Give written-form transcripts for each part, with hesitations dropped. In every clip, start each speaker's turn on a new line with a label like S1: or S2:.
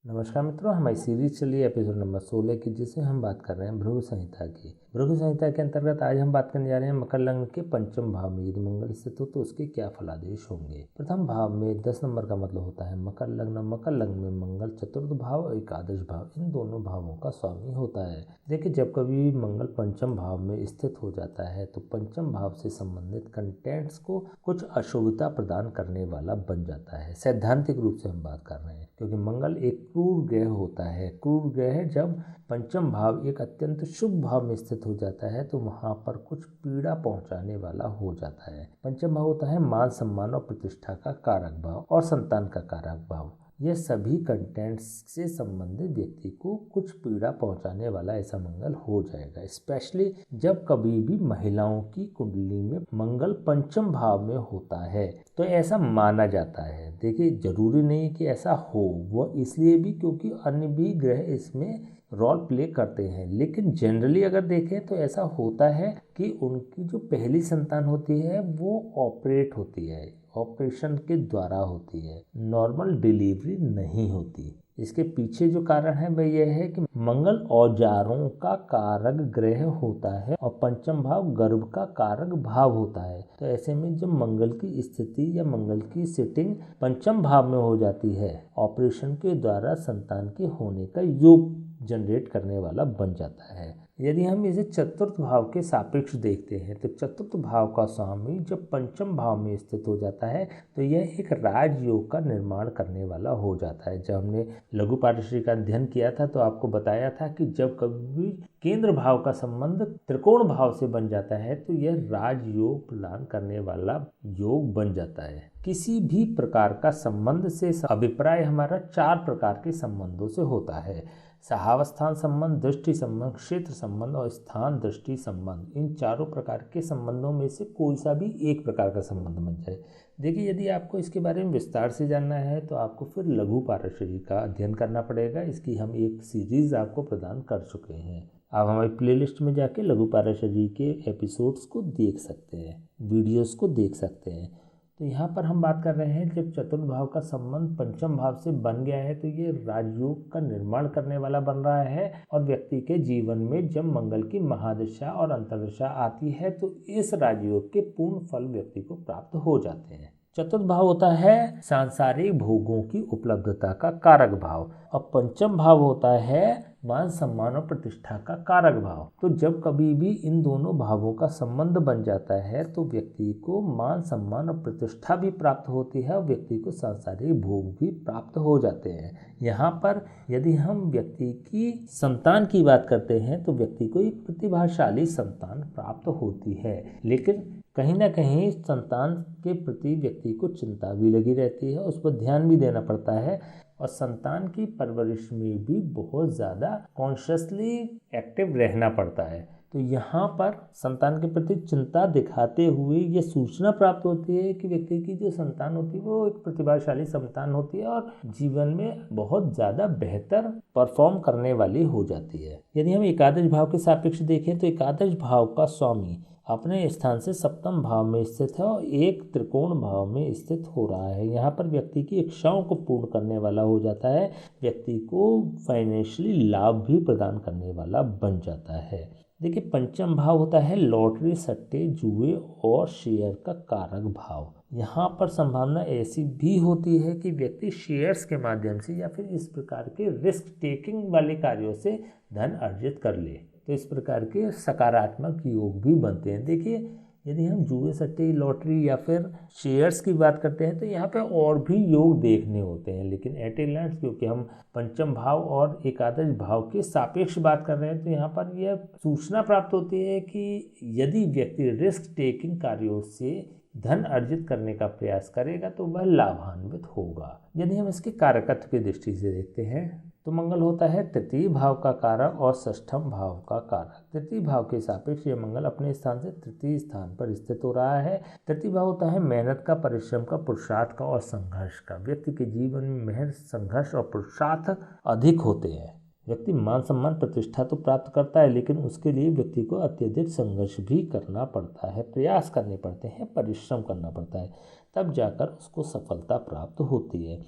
S1: नमस्कार मित्रों, हमारी सीरीज चली एपिसोड नंबर 16 की, जिसे हम बात कर रहे हैं भृगु संहिता की। भृगु संहिता के अंतर्गत आज हम बात करने जा रहे हैं मकर लग्न के पंचम भाव में यदि मंगल स्थित हो तो उसके क्या फलादेश होंगे। प्रथम भाव में 10 नंबर का मतलब होता है मकर लग्न। मकर लग्न में मंगल चतुर्थ भाव और एकादश भाव, इन दोनों भावों का स्वामी होता है। देखिए, जब कभी मंगल पंचम भाव में स्थित हो जाता है तो पंचम भाव से संबंधित कंटेंट्स को कुछ अशुभता प्रदान करने वाला बन जाता है। सैद्धांतिक रूप से हम बात कर रहे हैं, क्योंकि मंगल एक क्रूर ग्रह होता है। क्रूर ग्रह जब पंचम भाव एक अत्यंत शुभ भाव में स्थित हो जाता है तो वहां पर कुछ पीड़ा पहुंचाने वाला हो जाता है। पंचम भाव होता है मान सम्मान और प्रतिष्ठा का कारक भाव और संतान का कारक भाव। यह सभी कंटेंट्स से संबंधित व्यक्ति को कुछ पीड़ा पहुंचाने वाला ऐसा मंगल हो जाएगा। स्पेशली जब कभी भी महिलाओं की कुंडली में मंगल पंचम भाव में होता है तो ऐसा माना जाता है। देखिए, जरूरी नहीं कि ऐसा हो, वो इसलिए भी क्योंकि अन्य भी ग्रह इसमें रोल प्ले करते हैं, लेकिन जनरली अगर देखें तो ऐसा होता है कि उनकी जो पहली संतान होती है वो ऑपरेट होती है, ऑपरेशन के द्वारा होती है, नॉर्मल डिलीवरी नहीं होती। इसके पीछे जो कारण है वह यह है कि मंगल औजारों का कारक ग्रह होता है और पंचम भाव गर्भ का कारक भाव होता है। तो ऐसे में जब मंगल की स्थिति या मंगल की सिटिंग पंचम भाव में हो जाती है, ऑपरेशन के द्वारा संतान के होने का योग जनरेट करने वाला बन जाता है। यदि हम इसे चतुर्थ भाव के सापेक्ष देखते हैं तो चतुर्थ भाव का स्वामी जब पंचम भाव में स्थित हो जाता है तो यह एक राजयोग का निर्माण करने वाला हो जाता है। जब हमने लघु पारदर्शी का अध्ययन किया था तो आपको बताया था कि जब कभी केंद्र भाव का संबंध त्रिकोण भाव से बन जाता है तो यह राजयोग प्रदान करने वाला योग बन जाता है। किसी भी प्रकार का संबंध से अभिप्राय हमारा 4 प्रकार के संबंधों से होता है। सहावस्थान संबंध, दृष्टि संबंध, क्षेत्र संबंध और स्थान दृष्टि संबंध। इन चारों प्रकार के संबंधों में से कोई सा भी एक प्रकार का संबंध बन जाए। देखिए, यदि आपको इसके बारे में विस्तार से जानना है तो आपको फिर लघु पारदर्शी का अध्ययन करना पड़ेगा। इसकी हम एक सीरीज आपको प्रदान कर चुके हैं। आप हमारी प्लेलिस्ट में जाके लघु पारदर्शी के एपिसोड्स को देख सकते हैं, वीडियोस को देख सकते हैं। तो यहाँ पर हम बात कर रहे हैं जब चतुर्थ भाव का संबंध पंचम भाव से बन गया है तो ये राजयोग का निर्माण करने वाला बन रहा है और व्यक्ति के जीवन में जब मंगल की महादशा और अंतर्दशा आती है तो इस राजयोग के पूर्ण फल व्यक्ति को प्राप्त हो जाते हैं। चतुर्थ भाव होता है सांसारिक भोगों की उपलब्धता का कारक भाव और पंचम भाव होता है मान सम्मान और प्रतिष्ठा का कारक भाव। तो जब कभी भी इन दोनों भावों का संबंध बन जाता है तो व्यक्ति को मान सम्मान और प्रतिष्ठा भी प्राप्त होती है और व्यक्ति को सांसारिक भोग भी प्राप्त हो जाते हैं। यहाँ पर यदि हम व्यक्ति की संतान की बात करते हैं तो व्यक्ति को एक प्रतिभाशाली संतान प्राप्त होती है, लेकिन कहीं ना कहीं संतान के प्रति व्यक्ति को चिंता भी लगी रहती है, उस पर ध्यान भी देना पड़ता है और संतान की परवरिश में भी बहुत ज़्यादा कॉन्शियसली एक्टिव रहना पड़ता है। तो यहाँ पर संतान के प्रति चिंता दिखाते हुए ये सूचना प्राप्त होती है कि व्यक्ति की जो संतान होती है वो एक प्रतिभाशाली संतान होती है और जीवन में बहुत ज़्यादा बेहतर परफॉर्म करने वाली हो जाती है। यदि हम एकादश भाव के सापेक्ष देखें तो एकादश भाव का स्वामी अपने स्थान से सप्तम भाव में स्थित है और एक त्रिकोण भाव में स्थित हो रहा है। यहाँ पर व्यक्ति की इच्छाओं को पूर्ण करने वाला हो जाता है, व्यक्ति को फाइनेंशियली लाभ भी प्रदान करने वाला बन जाता है। देखिए, पंचम भाव होता है लॉटरी, सट्टे, जुए और शेयर का कारक भाव। यहाँ पर संभावना ऐसी भी होती है कि व्यक्ति शेयर्स के माध्यम से या फिर इस प्रकार के रिस्क टेकिंग वाले कार्यों से धन अर्जित कर ले, तो इस प्रकार के सकारात्मक योग भी बनते हैं। देखिए, यदि हम जुए, सट्टे, लॉटरी या फिर शेयर्स की बात करते हैं तो यहाँ पे और भी योग देखने होते हैं, लेकिन एट ए ग्लैंस क्योंकि हम पंचम भाव और एकादश भाव के सापेक्ष बात कर रहे हैं तो यहाँ पर यह सूचना प्राप्त होती है कि यदि व्यक्ति रिस्क टेकिंग कार्यों से धन अर्जित करने का प्रयास करेगा तो वह लाभान्वित होगा। यदि हम इसके कारकत्व की दृष्टि से देखते हैं तो मंगल होता है तृतीय भाव का कारक और षष्ठम भाव का कारक। तृतीय भाव के सापेक्ष ये मंगल अपने स्थान से तृतीय स्थान पर स्थित हो रहा है। तृतीय भाव होता है मेहनत का, परिश्रम का, पुरुषार्थ का और संघर्ष का। व्यक्ति के जीवन में मेहनत, संघर्ष और पुरुषार्थ अधिक होते हैं। व्यक्ति मान सम्मान प्रतिष्ठा तो प्राप्त करता है, लेकिन उसके लिए व्यक्ति को अत्यधिक संघर्ष भी करना पड़ता है, प्रयास करने पड़ते हैं, परिश्रम करना पड़ता है, तब जाकर उसको सफलता प्राप्त होती है।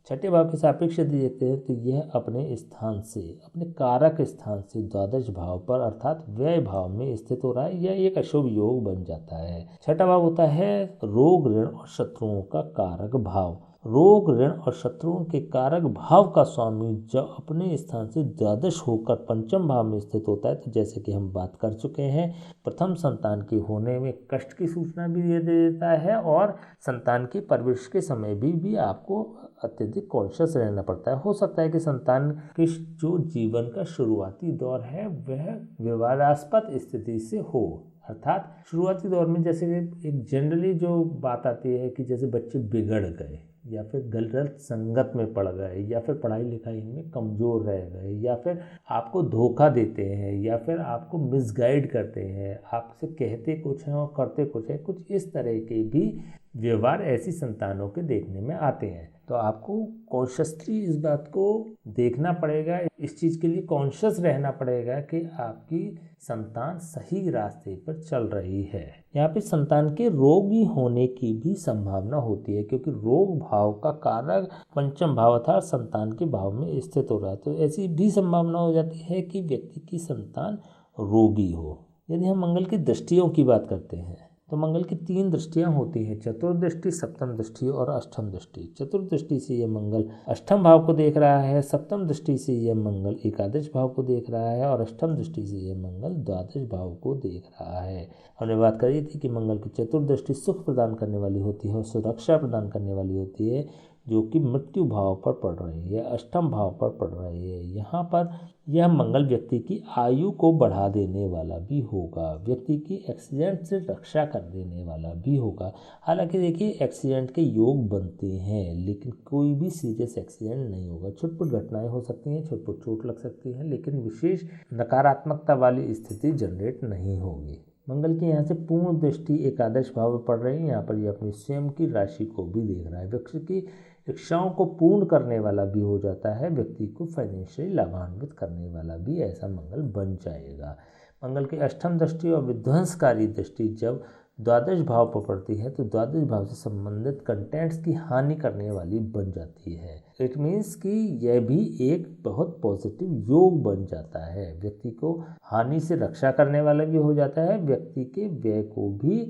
S1: छठे भाव के सापेक्ष यदि देखते हैं तो यह अपने स्थान से, अपने कारक स्थान से द्वादश भाव पर अर्थात व्यय भाव में स्थित हो रहा है। यह एक अशुभ योग बन जाता है। छठा भाव होता है रोग, ऋण और शत्रुओं का कारक भाव। रोग, ऋण और शत्रुओं के कारक भाव का स्वामी जब अपने स्थान से द्वादश होकर पंचम भाव में स्थित होता है तो जैसे कि हम बात कर चुके हैं, प्रथम संतान के होने में कष्ट की सूचना भी दे देता है और संतान की परवरिश के समय भी आपको अत्यधिक कॉन्शियस रहना पड़ता है। हो सकता है कि संतान के जो जीवन का शुरुआती दौर है वह विवादास्पद स्थिति से हो, अर्थात शुरुआती दौर में जैसे एक जनरली जो बात आती है कि जैसे बच्चे बिगड़ गए या फिर गलत संगत में पड़ गए या फिर पढ़ाई लिखाई में कमज़ोर रह गए या फिर आपको धोखा देते हैं या फिर आपको मिसगाइड करते हैं, आपसे कहते कुछ हैं और करते कुछ है, कुछ इस तरह के भी व्यवहार ऐसी संतानों के देखने में आते हैं। तो आपको कॉन्शियसली इस बात को देखना पड़ेगा, इस चीज़ के लिए कॉन्शियस रहना पड़ेगा कि आपकी संतान सही रास्ते पर चल रही है। यहाँ पे संतान के रोगी होने की भी संभावना होती है क्योंकि रोग भाव का कारक पंचम भाव अर्थात संतान के भाव में स्थित हो रहा है। तो ऐसी भी संभावना हो जाती है कि व्यक्ति की संतान रोगी हो। यदि हम मंगल की दृष्टियों की बात करते हैं तो मंगल की 3 दृष्टियां होती हैं, चतुर्दृष्टि, सप्तम दृष्टि और अष्टम दृष्टि। चतुर्दृष्टि से यह मंगल अष्टम भाव को देख रहा है, सप्तम दृष्टि से यह मंगल एकादश भाव को देख रहा है और अष्टम दृष्टि से यह मंगल द्वादश भाव को देख रहा है। हमने बात करी थी कि मंगल की चतुर्दृष्टि सुख प्रदान करने वाली होती है और सुरक्षा प्रदान करने वाली होती है, जो कि मृत्यु भाव पर पड़ रही है, अष्टम भाव पर पड़ रही है। यहाँ पर यह मंगल व्यक्ति की आयु को बढ़ा देने वाला भी होगा, व्यक्ति की एक्सीडेंट से रक्षा कर देने वाला भी होगा। हालांकि देखिए एक्सीडेंट के योग बनते हैं लेकिन कोई भी सीरियस एक्सीडेंट नहीं होगा। छोटी घटनाएं हो सकती हैं, छोटी चोट लग सकती है, लेकिन विशेष नकारात्मकता वाली स्थिति जनरेट नहीं होगी। मंगल की यहाँ से पूर्ण दृष्टि एकादश भाव में पड़ रही है। यहाँ पर ये अपनी स्वयं की राशि को भी देख रहा है। व्यक्ति की इच्छाओं को पूर्ण करने वाला भी हो जाता है, व्यक्ति को फाइनेंशियली लाभान्वित करने वाला भी ऐसा मंगल बन जाएगा। मंगल की अष्टम दृष्टि और विध्वंसकारी दृष्टि जब द्वादश भाव पर पड़ती है तो द्वादश भाव से संबंधित कंटेंट्स की हानि करने वाली बन जाती है। इट मीन्स कि यह भी एक बहुत पॉजिटिव योग बन जाता है, व्यक्ति को हानि से रक्षा करने वाला भी हो जाता है, व्यक्ति के व्यय को भी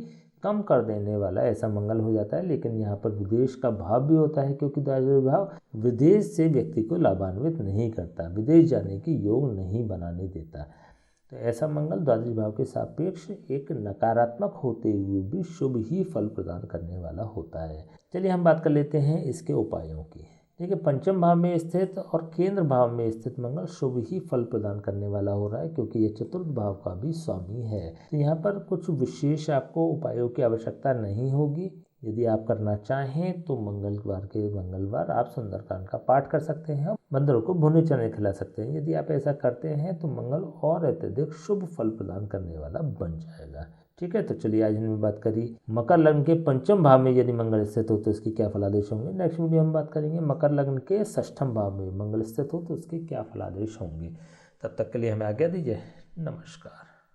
S1: कम कर देने वाला ऐसा मंगल हो जाता है। लेकिन यहाँ पर विदेश का भाव भी होता है क्योंकि द्वादश भाव विदेश से व्यक्ति को लाभान्वित नहीं करता, विदेश जाने की योग नहीं बनाने देता। तो ऐसा मंगल द्वादश भाव के सापेक्ष एक नकारात्मक होते हुए भी शुभ ही फल प्रदान करने वाला होता है। चलिए हम बात कर लेते हैं इसके उपायों की। देखिए पंचम भाव में स्थित और केंद्र भाव में स्थित मंगल शुभ ही फल प्रदान करने वाला हो रहा है क्योंकि ये चतुर्थ भाव का भी स्वामी है। तो यहाँ पर कुछ विशेष आपको उपायों की आवश्यकता नहीं होगी। यदि आप करना चाहें तो मंगलवार आप सुंदरकांड का पाठ कर सकते हैं, बंदरों को भुने चने खिला सकते हैं। यदि आप ऐसा करते हैं तो मंगल और अत्यधिक शुभ फल प्रदान करने वाला बन जाएगा। ठीक है, तो चलिए आज हमने बात करी मकर लग्न के पंचम भाव में यदि मंगल स्थित हो तो इसके क्या फलादेश होंगे। नेक्स्ट वीडियो हम बात करेंगे मकर लग्न के षष्ठम भाव में मंगल स्थित हो तो उसके क्या फलादेश होंगे। तब तक के लिए हमें आज्ञा दीजिए। नमस्कार।